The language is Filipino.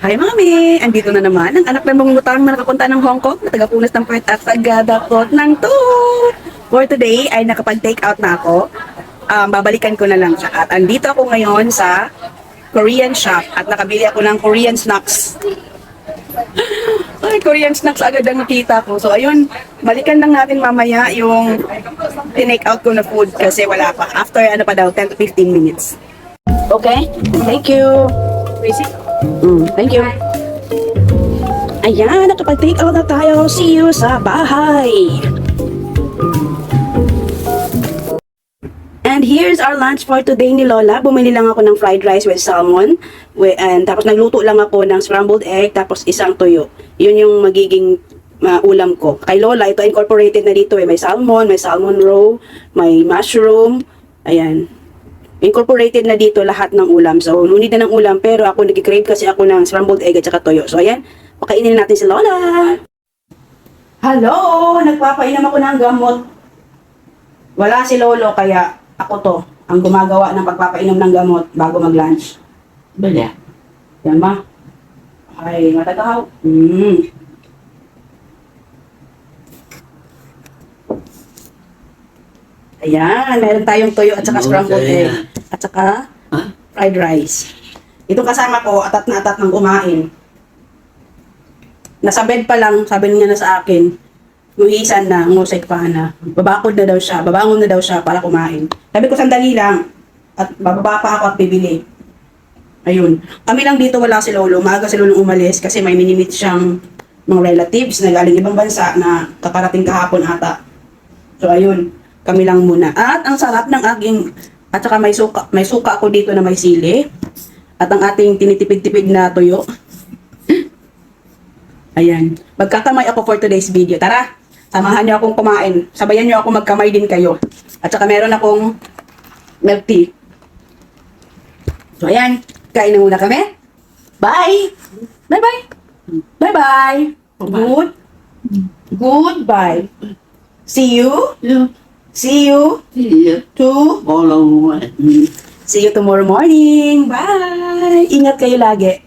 Hi, Mami! Andito na naman ang anak ng mangungutang na nakapunta ng Hong Kong na taga-punas ng puwet at taga-dakot ng toot. For today ay nakapag-take out na ako. Babalikan ko na lang siya. At andito ako ngayon sa Korean shop at nakabili ako ng Korean snacks. Ay, Korean snacks agad ang nakita ko. So, ayun, balikan lang natin mamaya yung tinake out ko na food kasi wala pa. After, ano pa daw, 10 to 15 minutes. Okay? Thank you. Thank you. Ayan, nakapag-take out na tayo. See you sa bahay. And here's our lunch for today ni Lola. Bumili lang ako ng fried rice with salmon. And tapos nagluto lang ako ng scrambled egg tapos isang tuyo. Yun yung magiging ulam ko. Kay Lola, ito incorporated na dito. May salmon roe, may mushroom. Ayan. Incorporated na dito lahat ng ulam. So, nunid na ng ulam, pero ako nag-crave kasi ako ng scrambled egg at saka toyo. So, ayan, pakainin natin si Lola. Hello! Nagpapainom ako ng gamot. Wala si Lolo, kaya ako to, ang gumagawa ng pagpapainom ng gamot bago mag-lunch. Bala. Yan ma. Ay, matagaw. Ayan, meron tayong toyo at saka scrambled egg. At saka fried rice. Itong kasama ko, atat na atat ng kumain. Nasa bed pa lang, sabi niya na sa akin, nuhisan na, ngusay pa na. Babakod na daw siya, babangon na daw siya para kumain. Sabi ko, sandali lang. At bababa pa ako at bibili. Ayun. Kami lang dito, wala si Lolo. Maaga si Lolo umalis kasi may minimit siyang mga relatives na galing ibang bansa na kakarating kahapon ata. So, ayun. Kami lang muna. At ang sarap ng aking, at saka may suka ako dito na may sili. At ang ating tinitipid-tipid na tuyo. Ayan. Magkakamay ako for today's video. Tara, samahan niyo akong kumain. Sabayan niyo ako magkamay din kayo. At saka meron akong milk tea. So, ayan. Kain na muna kami. Bye! Bye-bye! Bye-bye! Goodbye. See you. See you tomorrow morning. Bye! Ingat kayo lagi.